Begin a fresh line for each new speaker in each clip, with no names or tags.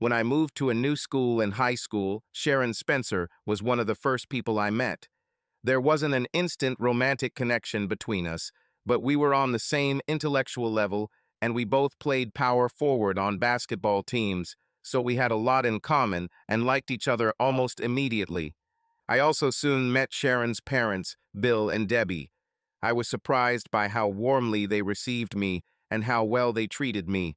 When I moved to a new school in high school, Sharon Spencer was one of the first people I met. There wasn't an instant romantic connection between us, but we were on the same intellectual level and we both played power forward on basketball teams, so we had a lot in common and liked each other almost immediately. I also soon met Sharon's parents, Bill and Debbie. I was surprised by how warmly they received me and how well they treated me.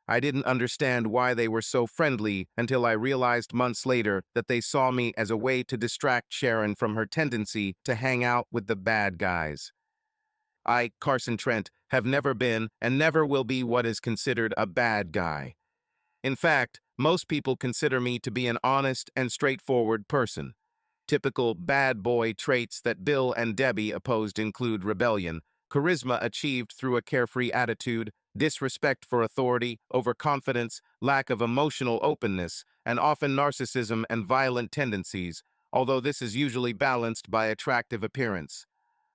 I didn't understand why they were so friendly until I realized months later that they saw me as a way to distract Sharon from her tendency to hang out with the bad guys. I, Carson Trent, have never been and never will be what is considered a bad guy. In fact, most people consider me to be an honest and straightforward person. Typical bad boy traits that Bill and Debbie opposed include rebellion, charisma achieved through a carefree attitude, disrespect for authority, overconfidence, lack of emotional openness, and often narcissism and violent tendencies, although this is usually balanced by attractive appearance.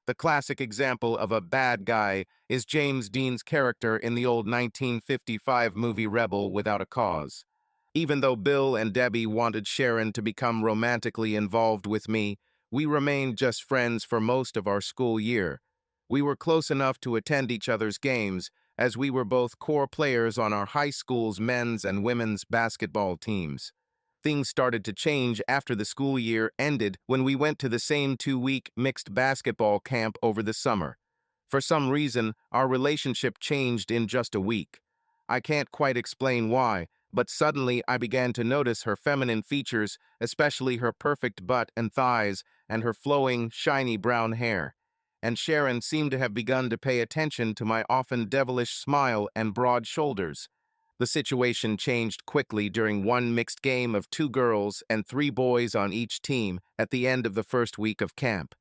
The classic example of a bad guy is James Dean's character in the old 1955 movie Rebel Without a Cause. Even though Bill and Debbie wanted Sharon to become romantically involved with me, we remained just friends for most of our school year. We were close enough to attend each other's games, as we were both core players on our high school's men's and women's basketball teams. Things started to change after the school year ended when we went to the same 2-week mixed basketball camp over the summer. For some reason, our relationship changed in just a week. I can't quite explain why, but suddenly I began to notice her feminine features, especially her perfect butt and thighs, and her flowing, shiny brown hair. And Sharon seemed to have begun to pay attention to my often devilish smile and broad shoulders. The situation changed quickly during one mixed game of 2 girls and 3 boys on each team at the end of the first week of camp.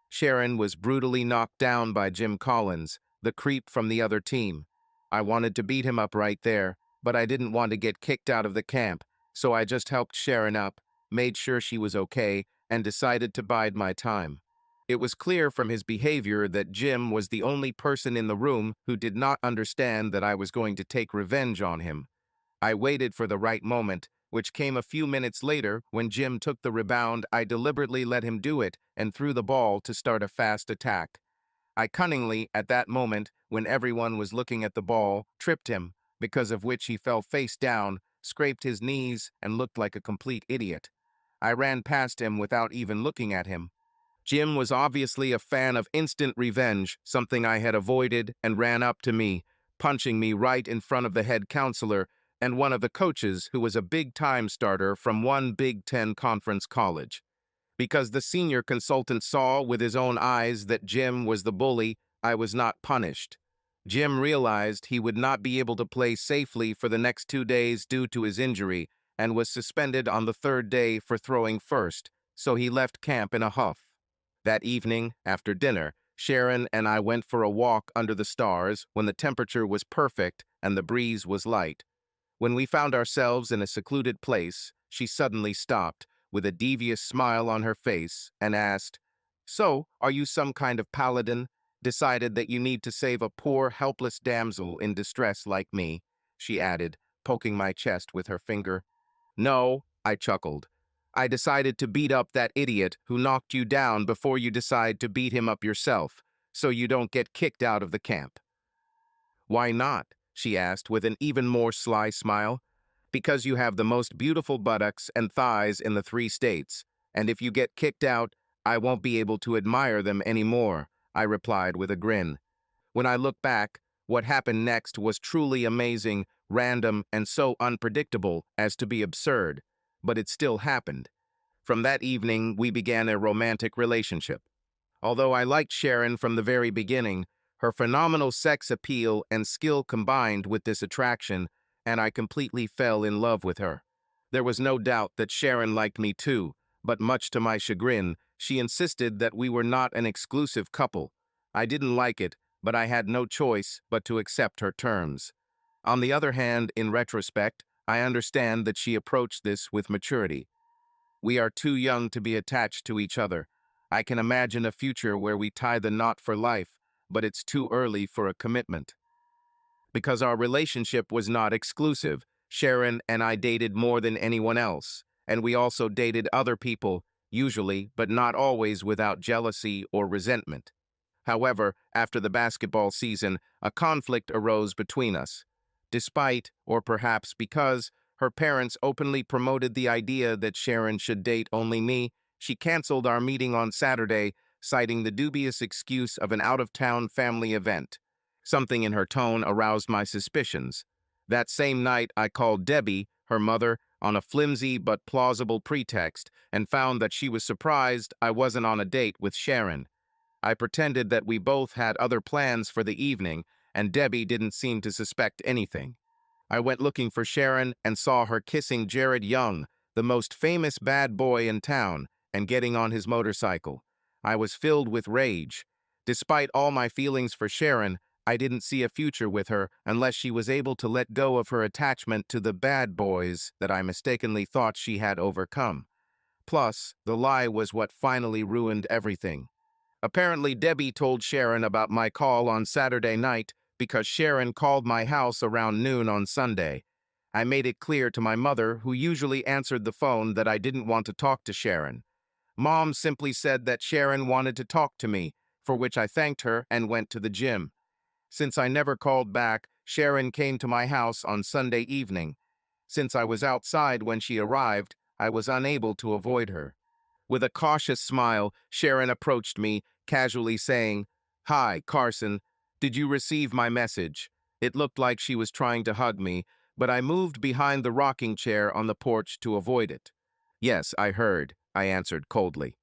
Sharon was brutally knocked down by Jim Collins, the creep from the other team. I wanted to beat him up right there, but I didn't want to get kicked out of the camp, so I just helped Sharon up, made sure she was okay, and decided to bide my time. It was clear from his behavior that Jim was the only person in the room who did not understand that I was going to take revenge on him. I waited for the right moment, which came a few minutes later when Jim took the rebound. I deliberately let him do it and threw the ball to start a fast attack. I cunningly, at that moment, when everyone was looking at the ball, tripped him, because of which he fell face down, scraped his knees, and looked like a complete idiot. I ran past him without even looking at him. Jim was obviously a fan of instant revenge, something I had avoided, and ran up to me, punching me right in front of the head counselor and one of the coaches who was a big-time starter from one Big Ten conference college. Because the senior consultant saw with his own eyes that Jim was the bully, I was not punished. Jim realized he would not be able to play safely for the next 2 days due to his injury and was suspended on the 3rd day for throwing first, so he left camp in a huff. That evening, after dinner, Sharon and I went for a walk under the stars when the temperature was perfect and the breeze was light. When we found ourselves in a secluded place, she suddenly stopped, with a devious smile on her face, and asked, "So, are you some kind of paladin? Decided that you need to save a poor, helpless damsel in distress like me?" she added, poking my chest with her finger. "No," I chuckled. "I decided to beat up that idiot who knocked you down before you decide to beat him up yourself, so you don't get kicked out of the camp." "Why not?" she asked with an even more sly smile. "Because you have the most beautiful buttocks and thighs in the 3 states, and if you get kicked out, I won't be able to admire them anymore," I replied with a grin. When I look back, what happened next was truly amazing, random, and so unpredictable as to be absurd, but it still happened. From that evening, we began a romantic relationship. Although I liked Sharon from the very beginning, her phenomenal sex appeal and skill combined with this attraction, and I completely fell in love with her. There was no doubt that Sharon liked me too, but much to my chagrin, she insisted that we were not an exclusive couple. I didn't like it, but I had no choice but to accept her terms. On the other hand, in retrospect, I understand that she approached this with maturity. We are too young to be attached to each other. I can imagine a future where we tie the knot for life, but it's too early for a commitment. Because our relationship was not exclusive, Sharon and I dated more than anyone else, and we also dated other people, usually, but not always, without jealousy or resentment. However, after the basketball season, a conflict arose between us. Despite, or perhaps because, her parents openly promoted the idea that Sharon should date only me, she canceled our meeting on Saturday, citing the dubious excuse of an out-of-town family event. Something in her tone aroused my suspicions. That same night, I called Debbie, her mother, on a flimsy but plausible pretext, and found that she was surprised I wasn't on a date with Sharon. I pretended that we both had other plans for the evening, and Debbie didn't seem to suspect anything. I went looking for Sharon and saw her kissing Jared Young, the most famous bad boy in town, and getting on his motorcycle. I was filled with rage. Despite all my feelings for Sharon, I didn't see a future with her unless she was able to let go of her attachment to the bad boys that I mistakenly thought she had overcome. Plus, the lie was what finally ruined everything. Apparently, Debbie told Sharon about my call on Saturday night because Sharon called my house around noon on Sunday. I made it clear to my mother, who usually answered the phone, that I didn't want to talk to Sharon. Mom simply said that Sharon wanted to talk to me, for which I thanked her and went to the gym. Since I never called back, Sharon came to my house on Sunday evening. Since I was outside when she arrived, I was unable to avoid her. With a cautious smile, Sharon approached me, casually saying, "Hi, Carson. Did you receive my message?" It looked like she was trying to hug me, but I moved behind the rocking chair on the porch to avoid it. "Yes, I heard," I answered coldly.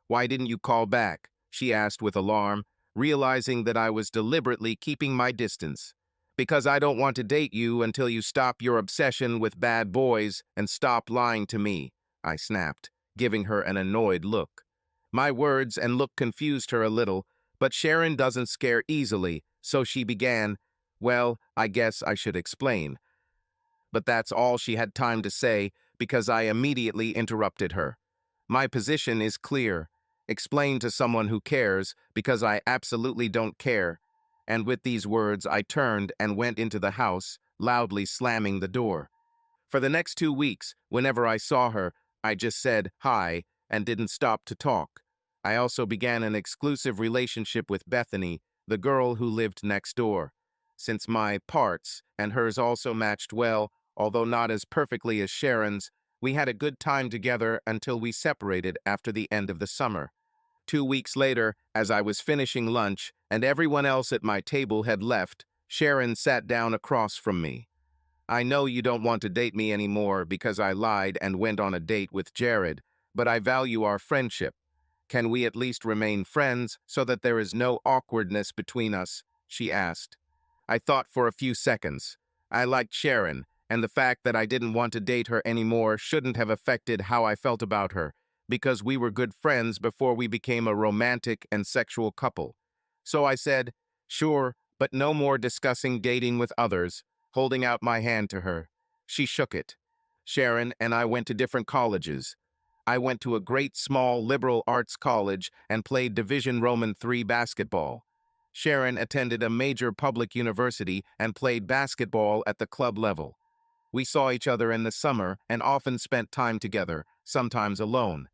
"Why didn't you call back?" she asked with alarm, realizing that I was deliberately keeping my distance. "Because I don't want to date you until you stop your obsession with bad boys and stop lying to me," I snapped, giving her an annoyed look. My words and look confused her a little, but Sharon doesn't scare easily, so she began, "Well, I guess I should explain." But that's all she had time to say because I immediately interrupted her. "My position is clear. Explain to someone who cares, because I absolutely don't care." And with these words, I turned and went into the house, loudly slamming the door. For the next 2 weeks, whenever I saw her, I just said hi and didn't stop to talk. I also began an exclusive relationship with Bethany, the girl who lived next door. Since my parts and hers also matched well, although not as perfectly as Sharon's, we had a good time together until we separated after the end of the summer. 2 weeks later, as I was finishing lunch and everyone else at my table had left, Sharon sat down across from me. "I know you don't want to date me anymore because I lied and went on a date with Jared, but I value our friendship. Can we at least remain friends so that there is no awkwardness between us?" she asked. I thought for a few seconds. I liked Sharon, and the fact that I didn't want to date her anymore shouldn't have affected how I felt about her, because we were good friends before we became a romantic and sexual couple. So I said, "Sure, but no more discussing dating with others," holding out my hand to her. She shook it. Sharon and I went to different colleges. I went to a great small liberal arts college and played Division Roman III basketball. Sharon attended a major public university and played basketball at the club level. We saw each other in the summer and often spent time together, sometimes alone.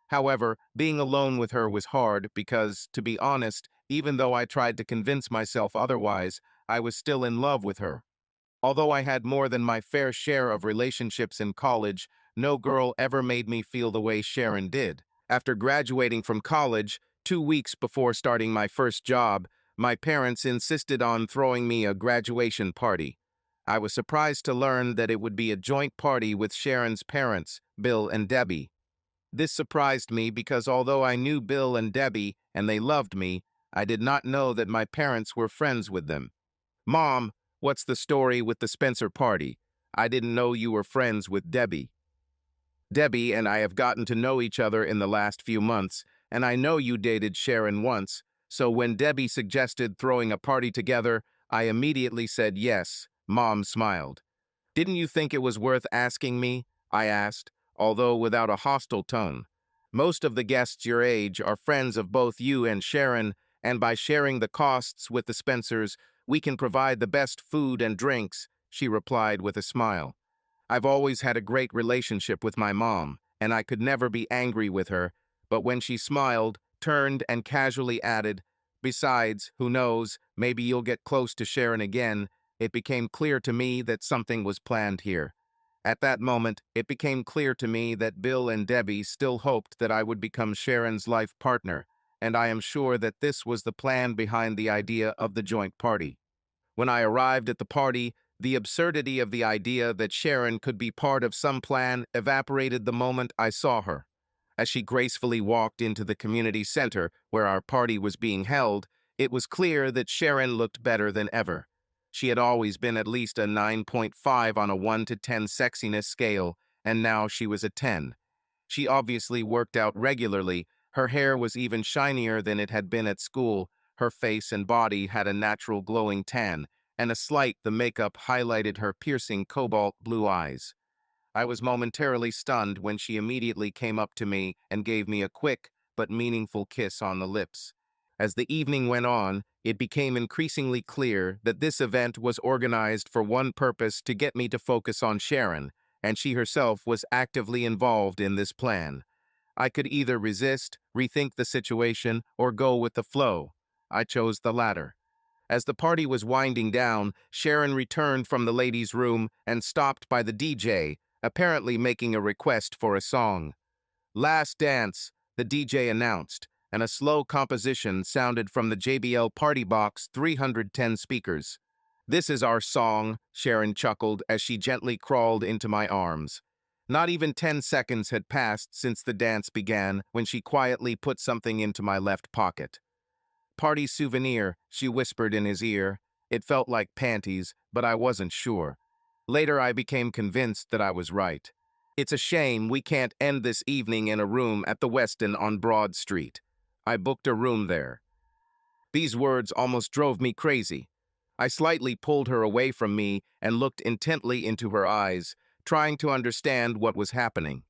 However, being alone with her was hard because, to be honest, even though I tried to convince myself otherwise, I was still in love with her. Although I had more than my fair share of relationships in college, no girl ever made me feel the way Sharon did. After graduating from college, 2 weeks before starting my first job, my parents insisted on throwing me a graduation party. I was surprised to learn that it would be a joint party with Sharon's parents, Bill and Debbie. This surprised me because although I knew Bill and Debbie and they loved me, I did not know that my parents were friends with them. "Mom, what's the story with the Spencer party? I didn't know you were friends with Debbie." "Debbie and I have gotten to know each other in the last few months, and I know you dated Sharon once, so when Debbie suggested throwing a party together, I immediately said yes." Mom smiled. "Didn't you think it was worth asking me?" I asked, although without a hostile tone. "Most of the guests your age are friends of both you and Sharon, and by sharing the costs with the Spencers, we can provide the best food and drinks," she replied with a smile. I've always had a great relationship with my mom, and I could never be angry with her, but when she smiled, turned, and casually added, "Besides, who knows, maybe you'll get close to Sharon again," it became clear to me that something was planned here. At that moment, it became clear to me that Bill and Debbie still hoped that I would become Sharon's life partner, and I am sure that this was the plan behind the idea of the joint party. When I arrived at the party, the absurdity of the idea that Sharon could be part of some plan evaporated the moment I saw her. As she gracefully walked into the community center where our party was being held, it was clear that Sharon looked better than ever. She had always been at least a 9.5 on a 1 to 10 sexiness scale, and now she was a 10. She obviously worked out regularly. Her hair was even shinier than it had been at school. Her face and body had a natural glowing tan, and the makeup highlighted her piercing cobalt blue eyes. I was momentarily stunned when she immediately came up to me and gave me a quick but meaningful kiss on the lips. As the evening went on, it became increasingly clear that this event was organized for one purpose: to get me to focus on Sharon, and she herself was actively involved in this plan. I could either resist, rethink the situation, or go with the flow. I chose the latter. As the party was winding down, Sharon returned from the ladies' room and stopped by the DJ, apparently making a request for a song. "Last Dance," the DJ announced, and a slow composition sounded from the JBL Party Box 310 speakers. "This is our song," Sharon chuckled as she gently crawled into my arms. Not even 10 seconds had passed since the dance began when she quietly put something into my left pocket. "Party souvenir," she whispered in his ear. It felt like panties, but I wasn't sure. Later, I became convinced that I was right. "It's a shame we can't end this evening in a room at the Westin on Broad Street. I booked a room there." These words almost drove me crazy. I slightly pulled her away from me and looked intently into her eyes, trying to understand what was happening.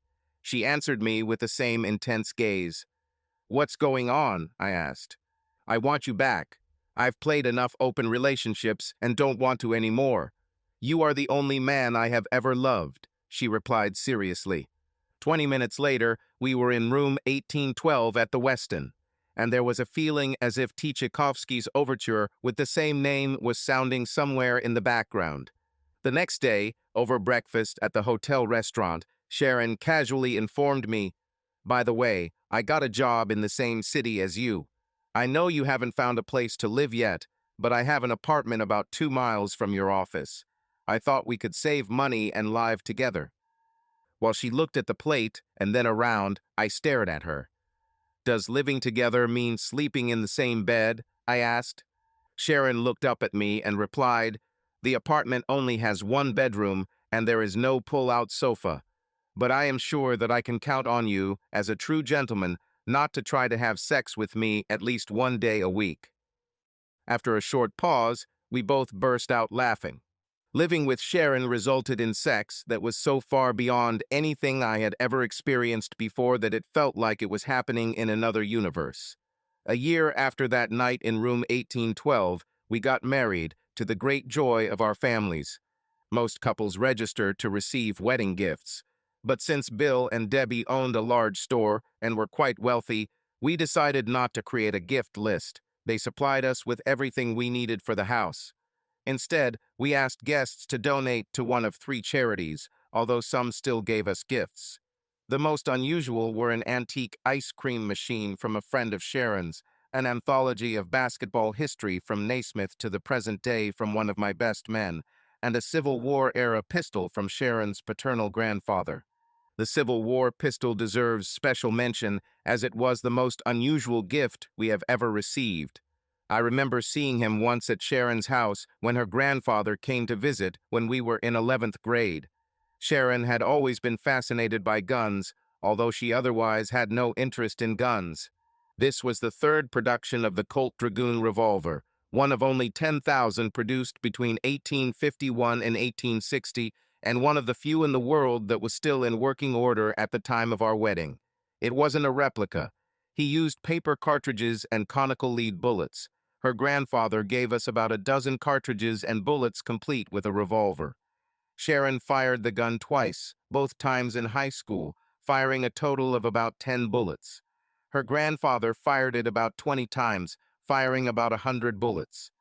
She answered me with the same intense gaze. "What's going on?" I asked. "I want you back. I've played enough open relationships and don't want to anymore. You are the only man I have ever loved," she replied seriously. 20 minutes later, we were in room 1812 at the Westin, and there was a feeling as if Tchaikovsky's overture with the same name was sounding somewhere in the background. The next day, over breakfast at the hotel restaurant, Sharon casually informed me, "By the way, I got a job in the same city as you. I know you haven't found a place to live yet, but I have an apartment about 2 miles from your office. I thought we could save money and live together." While she looked at the plate and then around, I stared at her. "Does living together mean sleeping in the same bed?" I asked. Sharon looked up at me and replied, "The apartment only has one bedroom and there is no pull-out sofa. But I am sure that I can count on you, as a true gentleman, not to try to have sex with me at least one day a week." After a short pause, we both burst out laughing. Living with Sharon resulted in sex that was so far beyond anything I had ever experienced before that it felt like it was happening in another universe. A year after that night in room 1812, we got married, to the great joy of our families. Most couples register to receive wedding gifts. But since Bill and Debbie owned a large store and were quite wealthy, we decided not to create a gift list. They supplied us with everything we needed for the house. Instead, we asked guests to donate to one of 3 charities, although some still gave us gifts. The most unusual were an antique ice cream machine from a friend of Sharon's, an anthology of basketball history from Naismith to the present day from one of my best men, and a Civil War-era pistol from Sharon's paternal grandfather. The Civil War pistol deserves special mention, as it was the most unusual gift we have ever received. I remember seeing him once at Sharon's house when her grandfather came to visit when we were in 11th grade. Sharon had always been fascinated by guns, although she otherwise had no interest in guns. This was the 3rd production of the Colt Dragoon revolver, one of only 10,000 produced between 1851 and 1860, and one of the few in the world that was still in working order at the time of our wedding. It wasn't a replica. He used paper cartridges and conical lead bullets. Her grandfather gave us about a dozen cartridges and bullets complete with a revolver. Sharon fired the gun twice, both times in high school, firing a total of about 10 bullets. Her grandfather fired it about 20 times, firing about 100 bullets.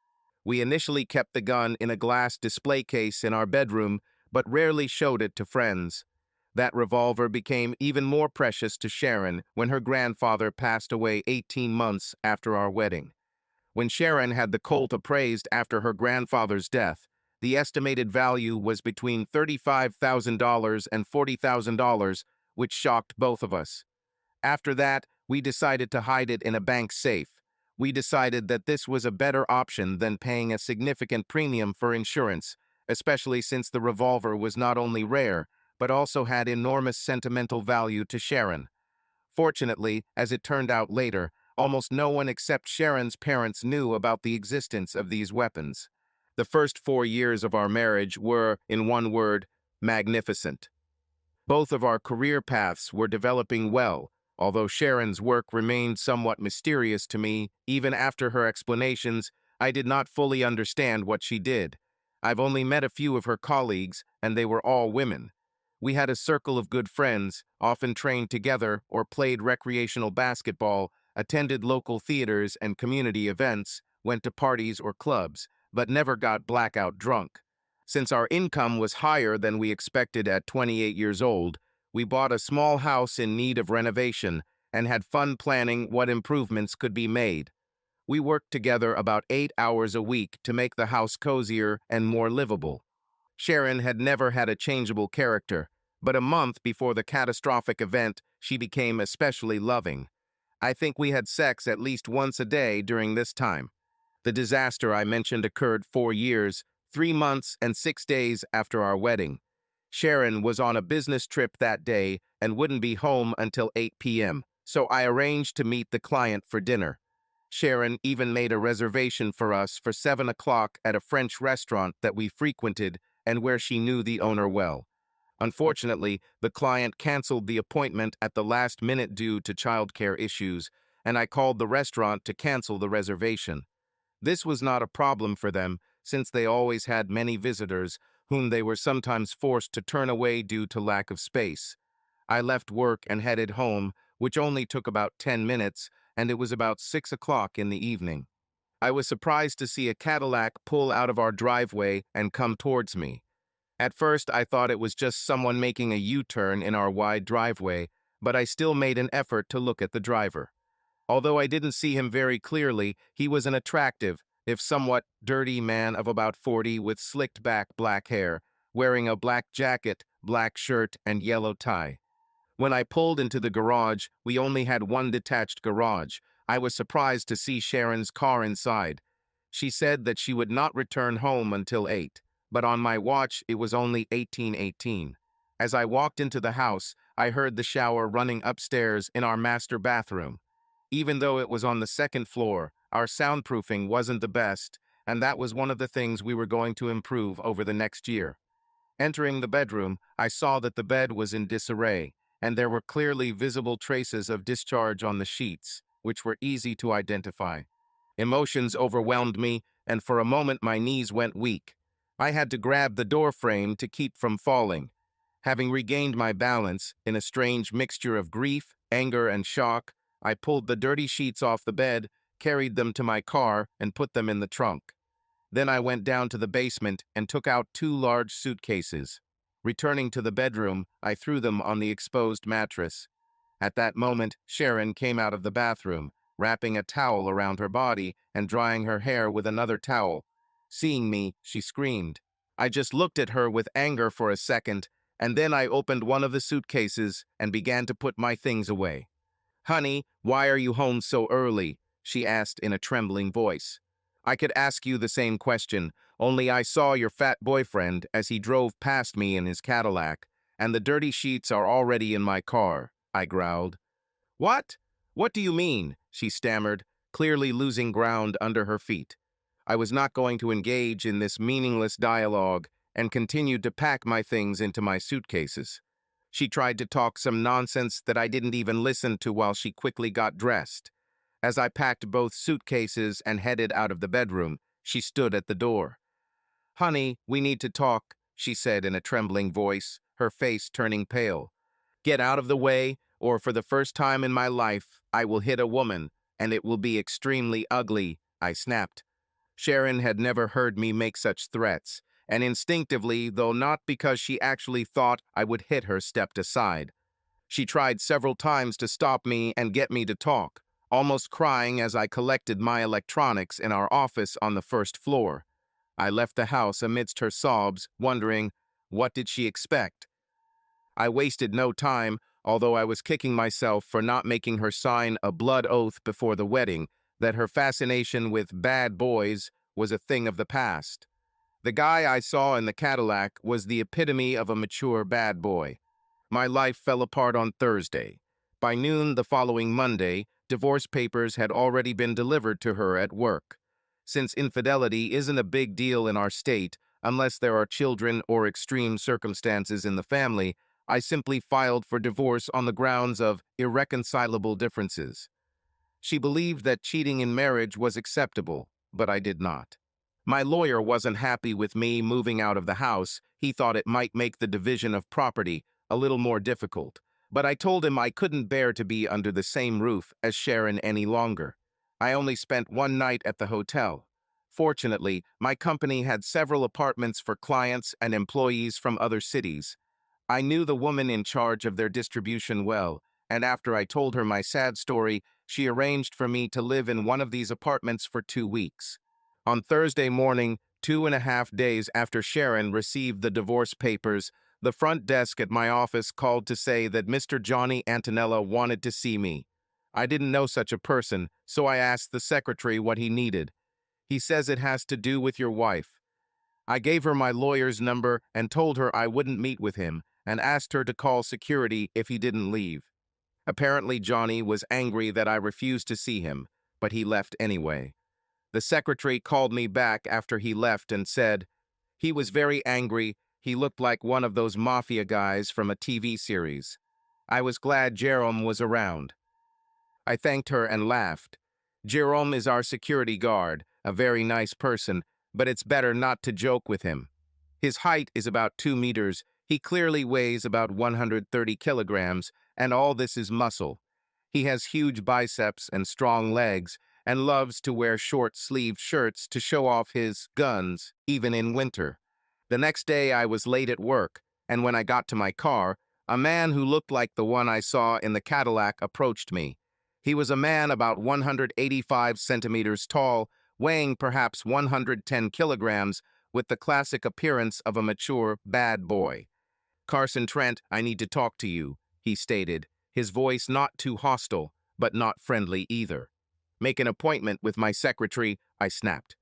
We initially kept the gun in a glass display case in our bedroom, but rarely showed it to friends. That revolver became even more precious to Sharon when her grandfather passed away 18 months after our wedding. When Sharon had the Colt appraised after her grandfather's death, the estimated value was between $35,000 and $40,000, which shocked both of us. After that, we decided to hide it in a bank safe. We decided that this was a better option than paying a significant premium for insurance, especially since the revolver was not only rare, but also had enormous sentimental value to Sharon. Fortunately, as it turned out later, almost no one except Sharon's parents knew about the existence of these weapons. The first 4 years of our marriage were, in one word, magnificent. Both of our career paths were developing well, although Sharon's work remained somewhat mysterious to me. Even after her explanations, I did not fully understand what she did. I've only met a few of her colleagues, and they were all women. We had a circle of good friends, often trained together or played recreational basketball, attended local theaters and community events, went to parties or clubs, but never got blackout drunk. Since our income was higher than we expected at 28 years old, we bought a small house in need of renovation and had fun planning what improvements could be made. We worked together about 8 hours a week to make the house cozier and more livable. Sharon had never had a changeable character, but a month before the catastrophic event, she became especially loving. I think we had sex at least once a day during this time. The disaster I mentioned occurred 4 years, 3 months, and 6 days after our wedding. Sharon was on a business trip that day and wouldn't be home until 8 p.m., so I arranged to meet the client for dinner. Sharon even made a reservation for us for 7 o'clock at a French restaurant that we frequented and where she knew the owner well. Unfortunately, the client canceled the appointment at the last minute due to childcare issues, and I called the restaurant to cancel the reservation. This was not a problem for them, since they always had many visitors, whom they were sometimes forced to turn away due to lack of space. I left work and headed home, which only took about 10 minutes, and it was about 6 o'clock in the evening. I was surprised to see a Cadillac pull out of our driveway and come towards me. At first, I thought it was just someone making a U-turn in our wide driveway, but I still made an effort to look at the driver. Although I didn't see him very clearly, he was an attractive, if somewhat dirty man of about 40 with slicked back black hair, wearing a black jacket, black shirt, and yellow tie. When I pulled into the garage, we only had one detached garage. I was surprised to see Sharon's car inside. She said that she would not return home until 8, but on my watch it was only 18:18. As I walked into the house, I heard the shower running upstairs in our master bathroom. Even though it was on the second floor, our soundproofing wasn't the best, and that was one of the things we were going to improve over the next year. Entering the bedroom, I saw that the bed was in disarray, and there were clearly visible traces of discharge on the sheets, which were easy to identify. Emotions overwhelmed me, and for a moment my knees went weak. I had to grab the door frame to keep from falling. Having regained my balance, in a strange mixture of grief, anger, and shock, I pulled the dirty sheets off the bed, carried them to my car, and put them in the trunk. Then I went down to the basement and took out 2 large suitcases. Returning to the bedroom, I threw them on the exposed mattress. At that moment, Sharon came out of the bathroom, wrapping a towel around her body and drying her hair with another towel. Seeing me, she screamed. I just looked at her with anger for a second, and then I opened one of the suitcases and began to put my things away. "Honey, why are you home so early?" she asked in a trembling voice. "I could ask you the same question, only I saw your fat boyfriend as he drove past me in his Cadillac, and the dirty sheets are already in my car," I growled. "What? What do you mean?" she stammered, clearly losing ground under her feet. I was not going to engage in this meaningless dialogue and continued to pack my things into my suitcases. She tried to talk some nonsense that I didn't even listen to while she quickly got dressed. As I packed both suitcases and headed out of the bedroom, she stood at the door. "Honey, we need to talk. she said in a trembling voice, her face turning pale. Get out of the way, or for the first time in my life, I will hit a woman, and it will be extremely ugly, I snapped. Sharon had never heard me make such threats, and instinctively, though not because she actually thought I would hit her, stepped aside. She tried several times to stop me and get me to talk, almost crying as I collected my electronics in our office on the first floor. I left the house amidst her sobs, wondering, what did she expect? I wasted no time, although I was kicking myself for not making her sign a blood oath before the wedding, that her fascination with bad boys was a thing of the past. The guy I saw in the Cadillac was the epitome of a mature bad boy. My life fell apart on Thursday. By noon the following Monday, divorce papers had already been delivered to her at work. Since infidelity isn't a big deal in our state, unless there are children or extreme circumstances in the family, I simply filed for divorce on the grounds of irreconcilable differences. She believed that cheating in marriage was acceptable, but I did not. My lawyer wasn't happy with me moving out of the house. He thought it might make the division of property a little more difficult, but I told him I couldn't bear to be under the same roof as Sharon any longer. I only spent one night at the hotel. Fortunately, my company had several apartments for clients and employees from other cities. I knew the woman in charge of their distribution well, and after I told her my sad story, she arranged for me to live in one of these apartments for 2 weeks. On Thursday morning, 2.5 days after Sharon received the divorce papers, the front desk at my office called to say that Mr. Johnny Antonella wanted to see me. I didn't know such a person, so I asked the secretary what he needed. He says it has to do with your wife. I gave her my lawyer's number and told her I wouldn't meet with him, and asked her to call security if he didn't leave. Apparently, Johnny was angry that I refused to see him, but he left anyway. The secretary called me back after he left and said, he was very angry. He looked like one of those mafia guys from a TV series. I was glad Jerome was around. I thanked her and laughed. Jerome is our security guard, a very nice person, but it's better not to joke with him. His height is about 2 meters. He clearly weighs about 130 kilograms, and all this is muscle. He has huge biceps and strong legs, and loves to wear short-sleeved shirts to show off his guns, even in winter. The next day I was late at work, and when I got to my car, a man who looked like the one I saw in the Cadillac approached me. He was a man about 185 centimeters tall, weighing perhaps 110 kilograms, with the classic appearance of a mature, bad boy. Carson Trent, I need to talk to you, he stated, his voice not too hostile, but not friendly either. Make an appointment with my secretary, I snapped.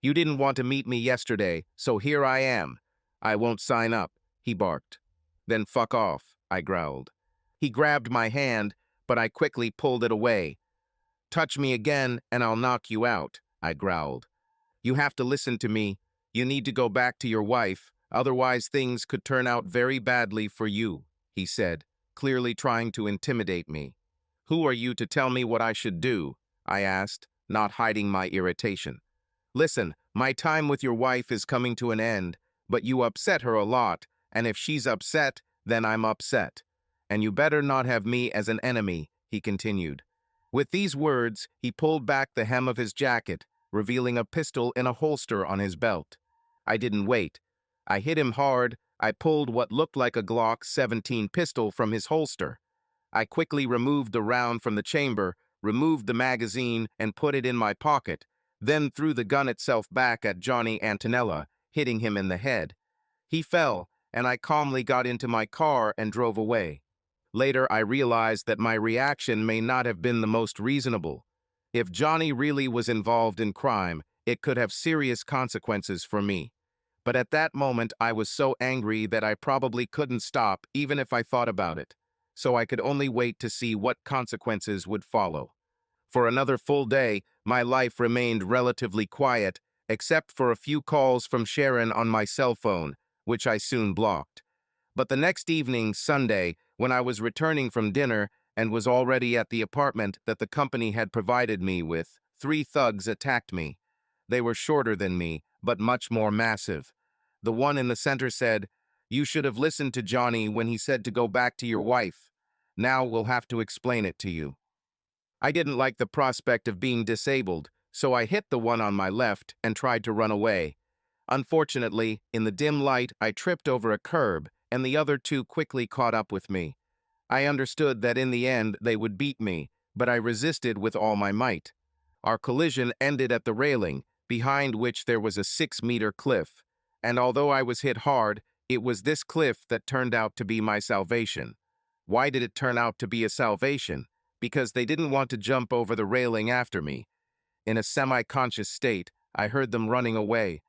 You didn't want to meet me yesterday, so here I am. I won't sign up, he barked. Then fuck off, I growled. He grabbed my hand, but I quickly pulled it away. Touch me again and I'll knock you out, I growled. You have to listen to me. You need to go back to your wife, otherwise things could turn out very badly for you, he said, clearly trying to intimidate me. Who are you to tell me what I should do? I asked, not hiding my irritation. Listen, my time with your wife is coming to an end, but you upset her a lot, and if she's upset, then I'm upset. And you better not have me as an enemy, he continued. With these words, he pulled back the hem of his jacket, revealing a pistol in a holster on his belt. I didn't wait. I hit him hard. I pulled what looked like a Glock 17 pistol from his holster. I quickly removed the round from the chamber, removed the magazine, and put it in my pocket, then threw the gun itself back at Johnny Antonella, hitting him in the head. He fell, and I calmly got into my car and drove away. Later, I realized that my reaction may not have been the most reasonable. If Johnny really was involved in crime, it could have serious consequences for me. But at that moment, I was so angry that I probably couldn't stop even if I thought about it. So I could only wait to see what consequences would follow. For another full day, my life remained relatively quiet, except for a few calls from Sharon on my cell phone, which I soon blocked. But the next evening, Sunday, when I was returning from dinner and was already at the apartment that the company had provided me with, 3 thugs attacked me. They were shorter than me, but much more massive. The one in the center said, "You should have listened to Johnny when he said to go back to your wife. Now we'll have to explain it to you." I didn't like the prospect of being disabled, so I hit the one on my left and tried to run away. Unfortunately, in the dim light, I tripped over a curb, and the other two quickly caught up with me. I understood that in the end they would beat me, but I resisted with all my might. Our collision ended at the railing, behind which there was a 6-meter cliff. And although I was hit hard, it was this cliff that turned out to be my salvation. Why did it turn out to be a salvation? Because they didn't want to jump over the railing after me. In a semi-conscious state, I heard them running away.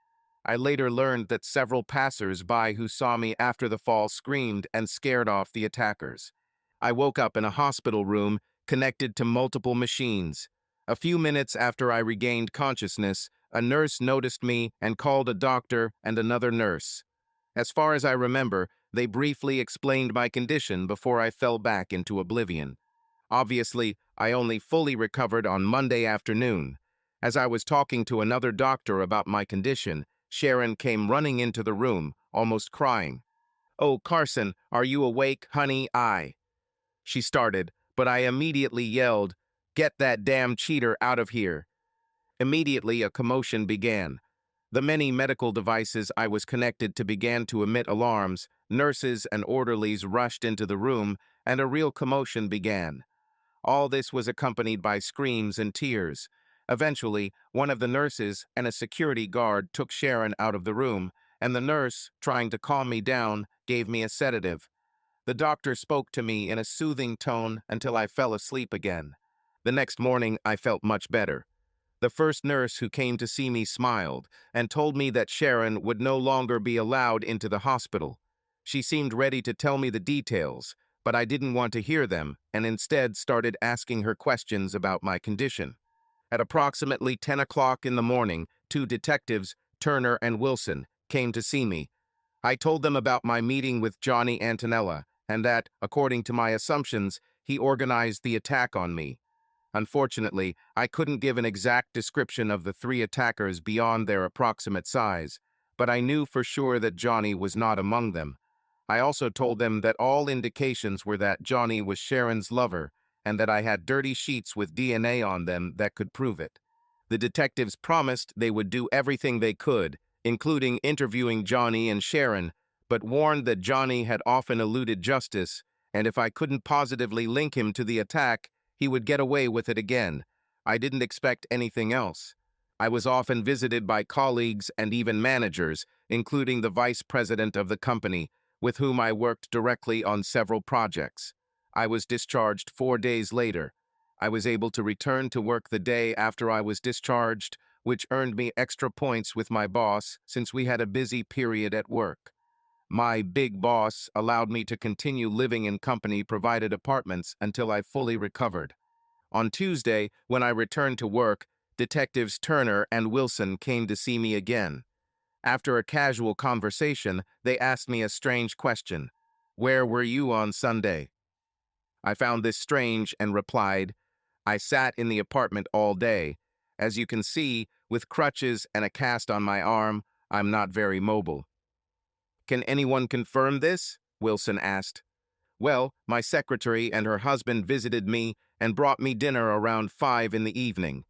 I later learned that several passers-by who saw me after the fall screamed and scared off the attackers. I woke up in a hospital room connected to multiple machines. A few minutes after I regained consciousness, a nurse noticed me and called a doctor and another nurse. As far as I remember, they briefly explained my condition before I fell back into oblivion. Obviously, I only fully recovered on Monday afternoon. As I was talking to another doctor about my condition, Sharon came running into the room, almost crying. "Oh, Carson, are you awake, honey? She started, but I immediately yelled, "Get that damn cheater out of here." Immediately, a commotion began. The many medical devices I was connected to began to emit alarms, nurses and orderlies rushed into the room, and a real commotion began. All this was accompanied by screams and tears. Eventually, one of the nurses and a security guard took Sharon out of the room, and the nurse, trying to calm me down, gave me a sedative. The doctor spoke to me in a soothing tone until I fell asleep again. The next morning, I felt much better. The first nurse who came to see me smiled and told me that Sharon would no longer be allowed into the hospital. She seemed ready to tell me the details, but I didn't want to hear them and instead started asking her questions about my condition. At approximately 10 o'clock in the morning, two detectives, Turner and Wilson, came to see me. I told them about my meeting with Johnny Antonella and that, according to my assumptions, he organized the attack on me. Unfortunately, I couldn't give an exact description of the three attackers beyond their approximate size, but I knew for sure that Johnny was not among them. I also told them that all indications were that Johnny was Sharon's lover and that I had dirty sheets with DNA on them that could prove it. The detectives promised they would do everything they could, including interviewing Johnny and Sharon, but warned that Johnny had often eluded justice, and if I couldn't positively link him to the attack, he would get away with it again. I didn't expect anything else. I was often visited by colleagues and even managers, including the vice president of the company, with whom I worked directly on several projects. I was discharged 4 days later. I was able to return to work the day after I was discharged, which earned me extra points with my boss since we had a busy period at work. My big boss allowed me to continue living in company-provided apartments until I fully recovered. On Tuesday, when I returned to work, Detectives Turner and Wilson came to see me again. After a casual conversation, they asked me a strange question. "Where were you on Sunday?" I found this strange and replied, "I sat in the apartment all day. As you can see, with crutches and a cast on my arm, I'm not very mobile." "Can anyone confirm this?" Wilson asked. "Well, my secretary and her husband visited me and brought me dinner around 5 in the evening.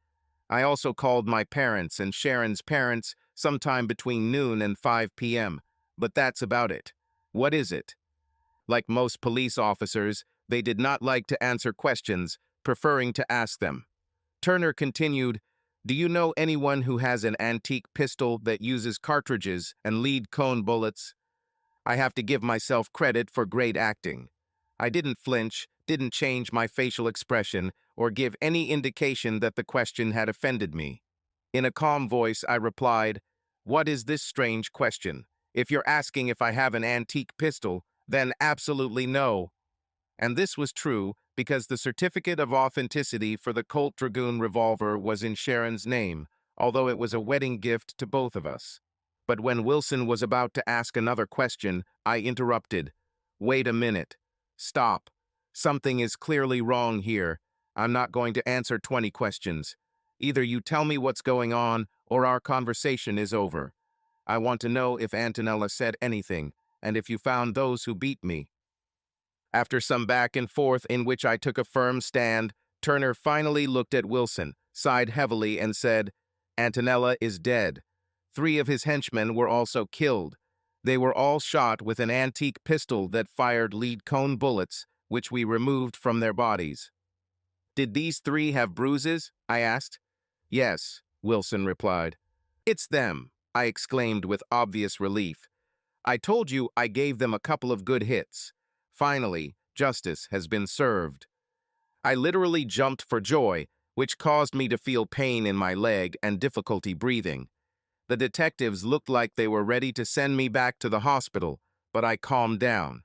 I also called my parents and Sharon's parents sometime between noon and 5 p.m., but that's about it. What is it?" Like most police officers, they did not like to answer questions, preferring to ask them. Turner continued, "Do you know anyone who has an antique pistol that uses cartridges and lead cone bullets?" I have to give myself credit for great acting. I didn't flinch, didn't change my facial expression, or give any indication that the question had offended me. In a calm voice, I replied, "What is this strange question? If you're asking if I have an antique pistol, then absolutely no." And this was true because the certificate of authenticity for the Colt Dragoon revolver was in Sharon's name, although it was a wedding gift to both of us. But when Wilson was about to ask another question, I interrupted. "Wait a minute. Stop. Something is clearly wrong here. I'm not going to answer 20 questions. Either you tell me what's going on, or our conversation is over." I want to know if Antonella said anything, and if you found those who beat me." After some back and forth in which I took a firm stand, Turner finally looked at Wilson, sighed heavily, and said, "Antonella is dead. 3 of his henchmen were also killed. They were all shot with an antique pistol that fired lead cone bullets, which we removed from their bodies." "Did these 3 have bruises?" I asked. "Yes," Wilson replied. "It's them," I exclaimed with obvious relief. "I told you I gave them a couple of good hits. Finally, justice has been served." I literally jumped for joy, which caused me to feel pain in my leg and difficulty breathing. The detectives looked like they were ready to send me back to the hospital, but I calmed down.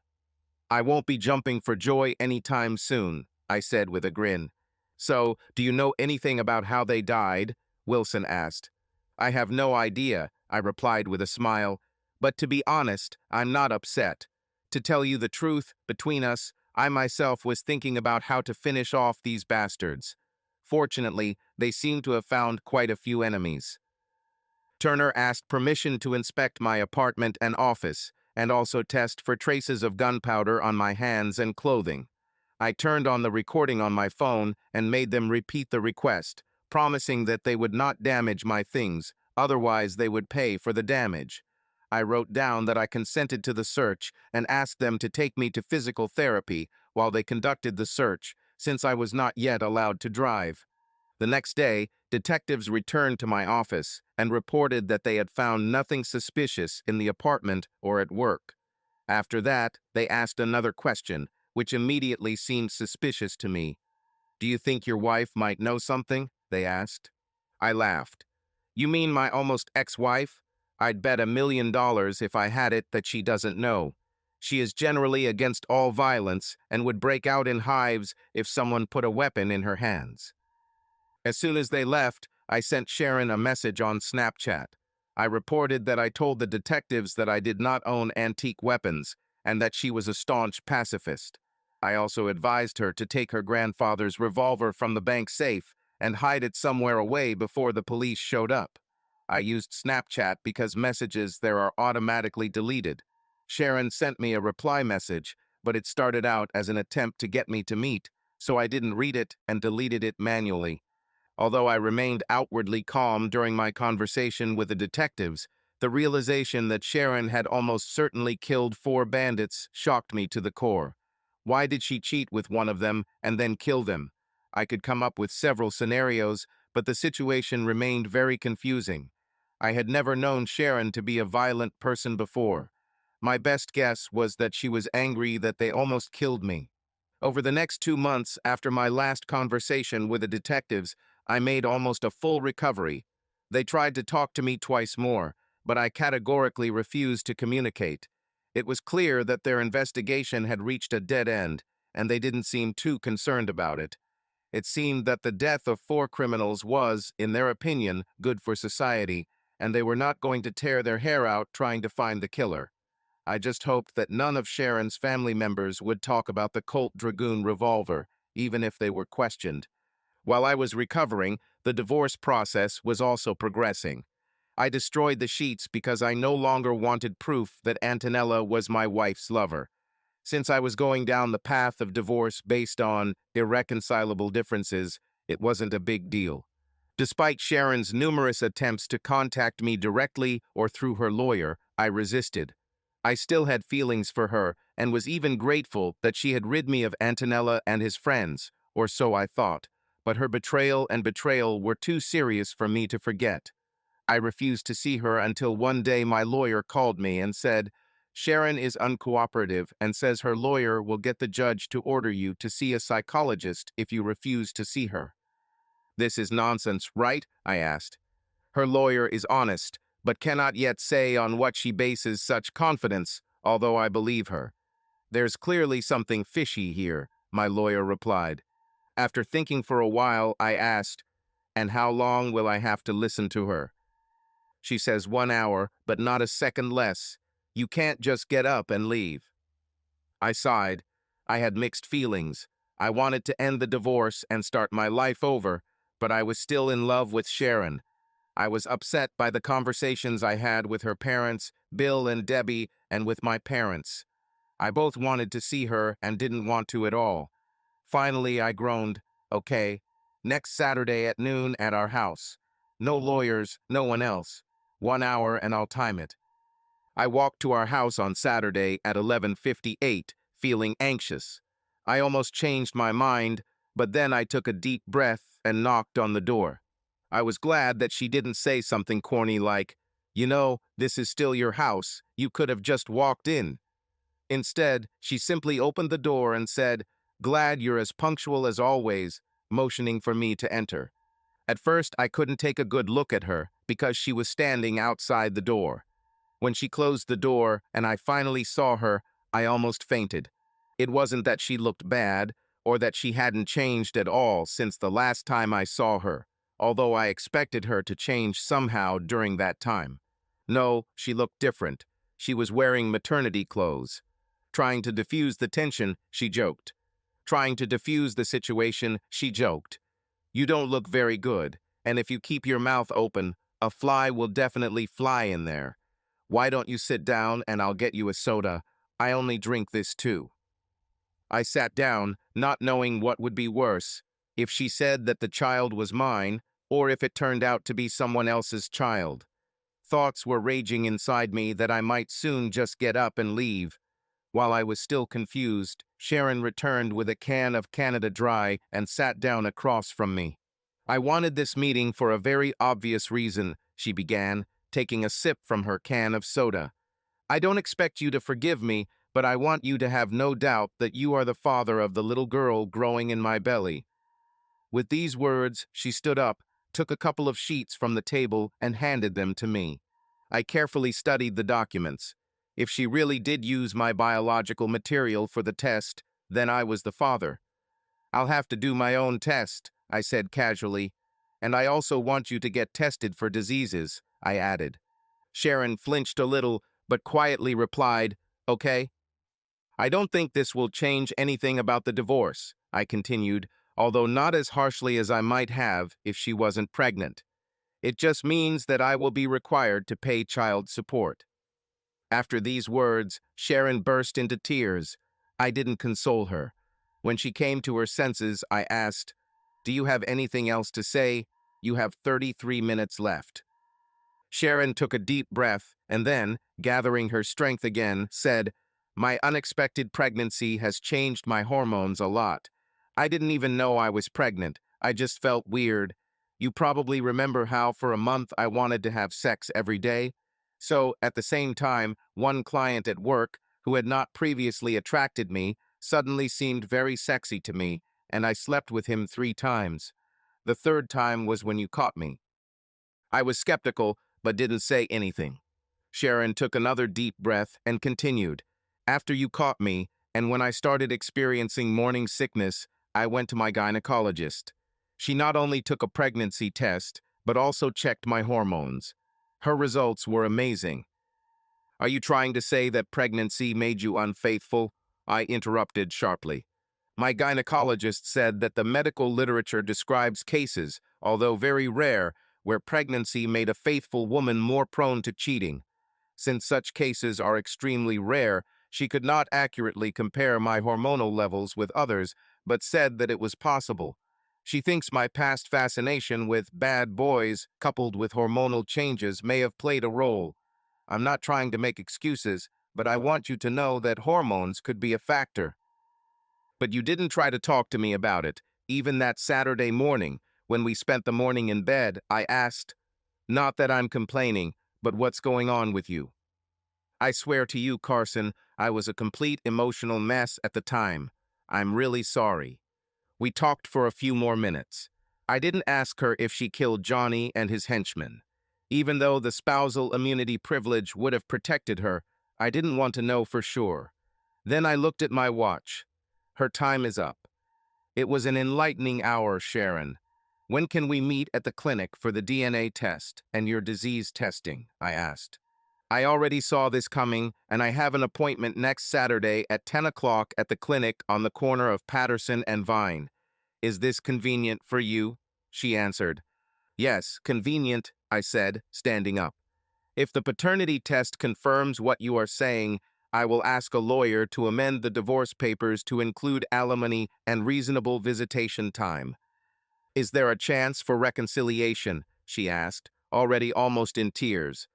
"I won't be jumping for joy anytime soon," I said with a grin. "So, do you know anything about how they died?" Wilson asked. "I have no idea," I replied with a smile. "But to be honest, I'm not upset. To tell you the truth, between us, I myself was thinking about how to finish off these bastards. Fortunately, they seem to have found quite a few enemies." Turner asked permission to inspect my apartment and office, and also test for traces of gunpowder on my hands and clothing. I turned on the recording on my phone and made them repeat the request, promising that they would not damage my things, otherwise they would pay for the damage. I wrote down that I consented to the search and asked them to take me to physical therapy while they conducted the search, since I was not yet allowed to drive. The next day, detectives returned to my office and reported that they had found nothing suspicious in the apartment or at work. After that, they asked another question, which immediately seemed suspicious to me. "Do you think your wife might know something?" they asked. I laughed. "You mean my almost ex-wife? I'd bet $1 million if I had it that she doesn't know. She is generally against all violence and would break out in hives if someone put a weapon in her hands." As soon as they left, I sent Sharon a message on Snapchat. I reported that I told the detectives that I did not own antique weapons and that she was a staunch pacifist. I also advised her to take her grandfather's revolver from the bank safe and hide it somewhere away before the police showed up. I used Snapchat because messages there are automatically deleted. Sharon sent me a reply message, but it started out as an attempt to get me to meet, so I didn't read it and deleted it manually. Although I remained outwardly calm during my conversation with the detectives, the realization that Sharon had almost certainly killed 4 bandits shocked me to the core. Why did she cheat with one of them and then kill them? I could come up with several scenarios, but the situation remained very confusing. I had never known Sharon to be a violent person before. My best guess was that she was angry that they almost killed me. Over the next 2 months after my last conversation with the detectives, I made almost a full recovery. They tried to talk to me twice more, but I categorically refused to communicate. It was clear that their investigation had reached a dead end, and they didn't seem too concerned about it. It seemed that the death of 4 criminals was, in their opinion, good for society, and they were not going to tear their hair out trying to find the killer. I just hoped that none of Sharon's family members would talk about the Colt Dragoon revolver, even if they were questioned. While I was recovering, the divorce process was also progressing. I destroyed the sheets because I no longer wanted proof that Antonella was my wife's lover. Since I was going down the path of divorce based on irreconcilable differences, it wasn't a big deal. Despite Sharon's numerous attempts to contact me directly or through her lawyer, I resisted. I still had feelings for her and was even grateful that she had rid me of Antonella and his friends, or so I thought, but her betrayal and betrayal were too serious for me to forget. I refused to see her until one day my lawyer called me and said, "Sharon is uncooperative and says her lawyer will get the judge to order you to see a psychologist if you refuse to see her." "This is nonsense, right?" I asked. "Her lawyer is honest, but cannot yet say on what she bases such confidence, although I believe her." "There's clearly something fishy here," my lawyer replied. After thinking for a while, I asked, "And how long will I have to listen to her?" "She says 1 hour, but not a second less. You can't just get up and leave." I sighed. I had mixed feelings. I wanted to end the divorce and start my life over, but I was still in love with Sharon. I was upset by the conversations I had with her parents, Bill and Debbie, and with my parents. I both wanted to see her and didn't want to at all. Finally, I groaned, okay, next Saturday at noon at our house. No lawyers, no one else. 1 hour and I'll time it. I walked to our house on Saturday at 11:58, feeling anxious. I almost changed my mind, but then I took a deep breath and knocked on the door. I was glad that she didn't say something corny like, "You know, this is still your house. You could have just walked in." Instead, she simply opened the door and said, "Glad you're as punctual as always," motioning for me to enter. At first, I couldn't take a good look at her because she was standing outside the door. When she closed the door and I finally saw her, I almost fainted. It wasn't that she looked bad or that she hadn't changed at all since the last time I saw her, although I expected her to change somehow during that time. No, she looked different. She was wearing maternity clothes. Trying to diffuse the tension, she joked. Trying to diffuse the situation, she joked. "You don't look very good, and if you keep your mouth open, a fly will definitely fly in there. Why don't you sit down and I'll get you a soda? I only drink this too." I sat down, not knowing what would be worse, if she said that the child was mine, or if it turned out to be someone else's child. Thoughts were raging inside me that I might soon just get up and leave. While I was still confused, Sharon returned with a can of Canada Dry and sat down across from me. "I wanted this meeting for a very obvious reason," she began, taking a sip from her can of soda. "I don't expect you to forgive me, but I want you to have no doubt that you are the father of the little girl growing in my belly." With these words, she stood up, took a couple of sheets from the table, and handed them to me. I carefully studied the documents. If she really did use my biological material for the test, then I was the father. "I'll have to do my own test," I said casually. "And I also want you to get tested for diseases," I added. Sharon flinched a little, but quietly replied, "Okay." "I don't think this will change anything about the divorce," I continued, although not as harshly as I might have if she wasn't pregnant. "It just means that I will be required to pay child support." After these words, Sharon burst into tears. I didn't console her. When she came to her senses, I asked, "Do you have anything else to say? You have 33 minutes left." Sharon took a deep breath and then, gathering her strength again, said, "My unexpected pregnancy has changed my hormones a lot. I didn't even know I was pregnant. I just felt weird. You probably remember how for a month I wanted to have sex every day? So, at the same time, one client at work, who had not previously attracted me, suddenly seemed very sexy to me, and I slept with him 3 times. The third time was when you caught me." I was skeptical, but didn't say anything. Sharon took another deep breath and continued, "After you caught me, and when I started experiencing morning sickness, I went to my gynecologist. She not only took a pregnancy test, but also checked my hormones. Her results were amazing." "Are you trying to say that pregnancy made you unfaithful?" I interrupted sharply. "My gynecologist said that the medical literature describes cases, although very rare, where pregnancy made a faithful woman more prone to cheating. Since such cases are extremely rare, she could not accurately compare my hormonal levels with others, but said that it was possible. She thinks my past fascination with bad boys, coupled with hormonal changes, may have played a role. I'm not trying to make excuses, but I want you to know that hormones could be a factor." "But you didn't try to talk to me about it. Even that Saturday morning, when we spent the morning in bed, I asked, 'Not that I'm complaining, but what's going on with you?' I swear to you, Carson, I was a complete emotional mess at the time. I'm really sorry." We talked for a few more minutes. I didn't ask her if she killed Johnny and his henchmen. Even though the spousal immunity privilege would have protected her, I didn't want to know for sure. Then I looked at my watch. Her time is up. "It was an enlightening hour, Sharon. When can we meet at the clinic for the DNA test and your disease testing?" I asked. "I already saw this coming, and I have an appointment next Saturday at 10 o'clock at the clinic on the corner of Patterson and Vine. Is this convenient for you?" She answered, "Yes, convenient, I said, standing up. If the paternity test confirms what you are saying, I will ask a lawyer to amend the divorce papers to include alimony and reasonable visitation time. Is there a chance for reconciliation? She asked, already almost in tears.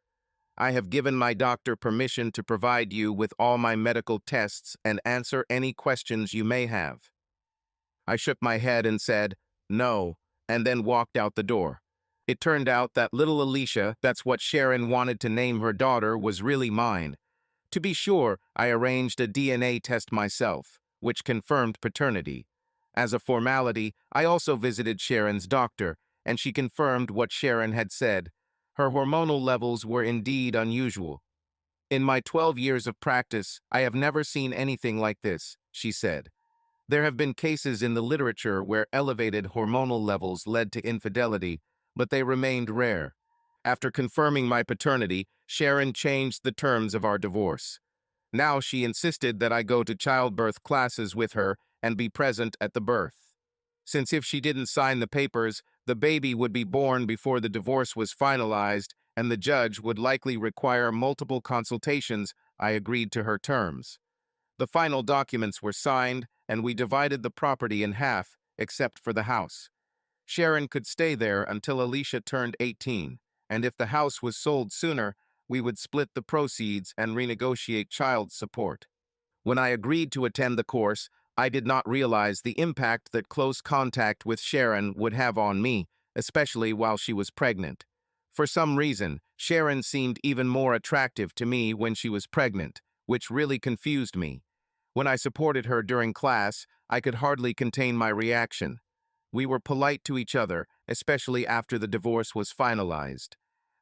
I have given my doctor permission to provide you with all my medical tests and answer any questions you may have. I shook my head and said, no, and then walked out the door. It turned out that little Alicia, that's what Sharon wanted to name her daughter, was really mine. To be sure, I arranged a DNA test myself, which confirmed paternity. As a formality, I also visited Sharon's doctor, and she confirmed what Sharon had said. Her hormonal levels were indeed unusual. In my 12 years of practice, I have never seen anything like this, she said. There have been cases in the literature where elevated hormonal levels led to infidelity, but they remained rare. After confirming my paternity, Sharon changed the terms of our divorce. Now she insisted that I go to childbirth classes with her and be present at the birth. Since if she didn't sign the papers, the baby would be born before the divorce was finalized and the judge would likely require multiple consultations, I agreed to her terms. The final documents were signed, and we divided the property in half, except for the house. Sharon could stay there until Alicia turned 18, and if the house was sold sooner, we would split the proceeds and renegotiate child support. When I agreed to attend the course, I did not realize the impact that close contact with Sharon would have on me, especially while she was pregnant. For some reason, Sharon seemed even more attractive to me when she was pregnant, which really confused me. When I supported her during class, I could hardly contain my reaction. We were polite to each other, especially after the divorce was finalized.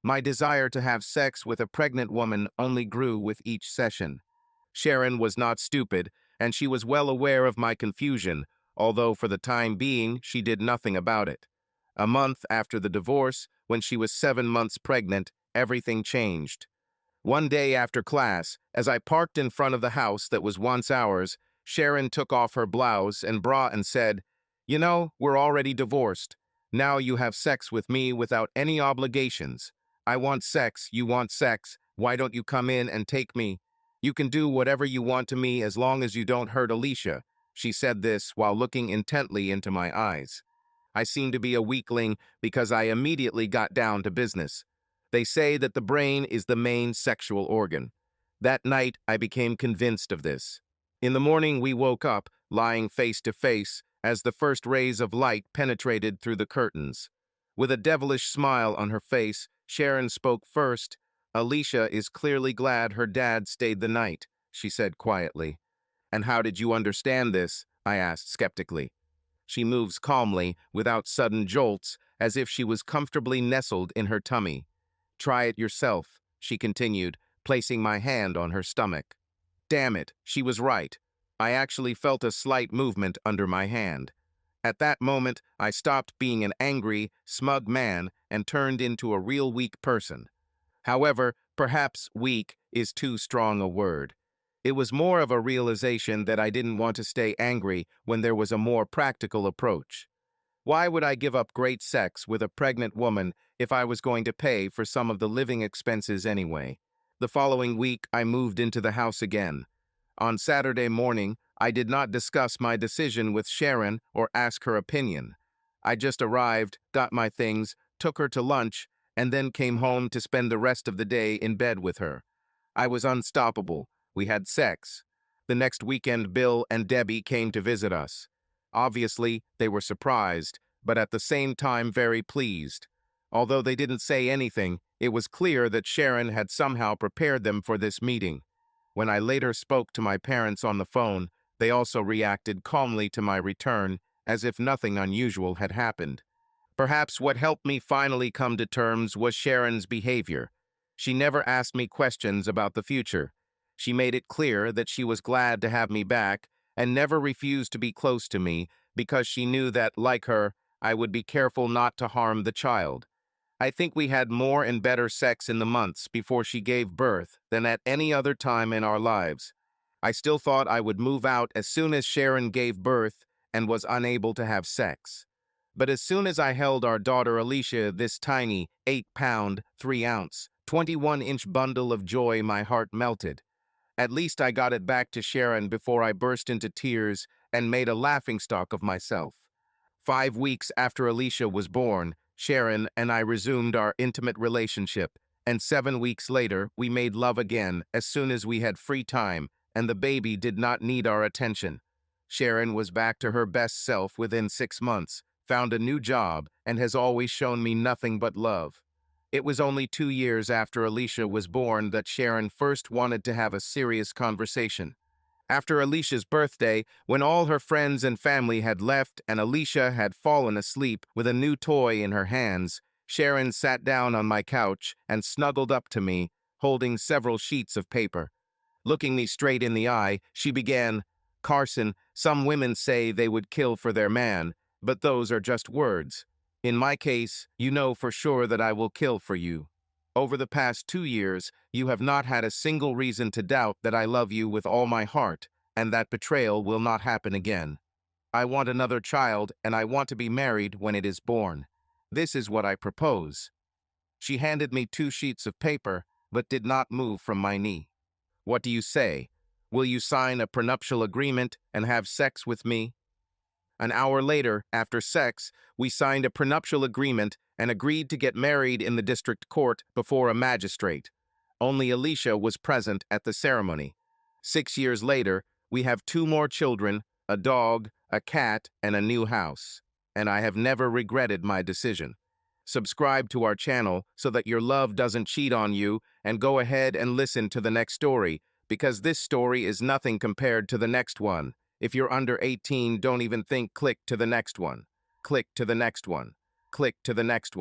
My desire to have sex with a pregnant woman only grew with each session. Sharon was not stupid, and she was well aware of my confusion, although for the time being she did nothing about it. A month after the divorce, when she was 7 months pregnant, everything changed. One day after class, as I parked in front of the house that was once ours, Sharon took off her blouse and bra and said, "You know, we're already divorced. Now you have sex with me without any obligations. I want sex, you want sex. Why don't you come in and take me? You can do whatever you want to me as long as you don't hurt Alicia." She said this while looking intently into my eyes. I seemed to be a weakling because I immediately got down to business. They say that the brain is the main sexual organ. That night, I became convinced of this. In the morning, we woke up, lying face to face, as the first rays of light penetrated through the curtains. With a devilish smile on her face, Sharon spoke first. "Alicia is clearly glad her dad stayed the night," she said quietly. "And how did you understand this?" I asked skeptically. She moves calmly, without sudden jolts, as if she was comfortably nestled in her tummy. "Try it yourself," she continued, placing my hand on her stomach. Damn it, she was right. I actually felt a slight movement under my hand. At that moment, I stopped being an angry, smug man and turned into a real weak person. However, perhaps weak is too strong a word. It was more of a realization that I didn't want to stay angry when there was a more practical approach. Why would I give up great sex with a pregnant woman if I was going to pay for some of the living expenses anyway? The following week, I moved into the house again. On Saturday morning, I did not discuss my decision with Sharon or ask her opinion. I just arrived, got my things, took her to lunch, and then came home to spend the rest of the day in bed with her. I was unstoppable. We had sex. The next weekend, Bill and Debbie came to visit us. Obviously, they were surprised, but at the same time very pleased. Although they didn't say anything, it was clear that Sharon had somehow prepared them for this meeting. When I later spoke to my parents on the phone, they also reacted calmly to my return, as if nothing unusual had happened. Perhaps what helped me finally come to terms was Sharon's behavior. She never asked me questions about the future. She made it clear that she was glad to have me back and never refused to be close to me because she knew that, like her, I would be careful not to harm the child. I think we had more and better sex in the months before she gave birth than at any other time in our lives. I still thought I would move out as soon as Sharon gave birth and was unable to have sex. But as soon as I held our daughter Alicia, this tiny 8-pound, 3-ounce, 21-inch bundle of joy, my heart melted. At least I got it back to Sharon before I burst into tears and made a laughingstock of myself. 5 weeks after Alicia was born, Sharon and I resumed our intimate relationship, and 7 weeks later, we made love again as soon as we had free time, and the baby did not need our attention. Sharon was back to her best self within 6 months, found a new job, and has always shown me nothing but love. It was only 2 years after Alicia was born that Sharon first wanted to have a serious conversation. After Alicia's birthday, when all her friends and family had left and Alicia had fallen asleep with a new toy in her hands, Sharon sat down on my couch and snuggled up to me, holding several sheets of paper. Looking me straight in the eye, she began, "Carson, some women say they would kill for their man, but those are just words. In my case, you know for sure that I will kill for you. Over the past 2 years, you have not had a single reason to doubt that I love you with all my heart, and that betrayal will not happen again. I want another child, and I want to be married when it is born. This is what I propose." She handed me 2 sheets of paper, but did not move from my knee. "What do you say? Will you sign a prenuptial agreement and have sex with me?" An hour later, after sex, we signed a prenuptial agreement and agreed to get married in the district court before a magistrate. Only Alicia was present at the ceremony. 6 years later, we have 2 more children, a dog, a cat, and a new house. And I have never regretted my decision. Subscribe to our channel so that your love doesn't cheat on you, and go ahead and listen to the next story, because this story is nothing compared to the next one. If you're under 18, don't even think. Click to the next one. Click to the next one. Click to the next one.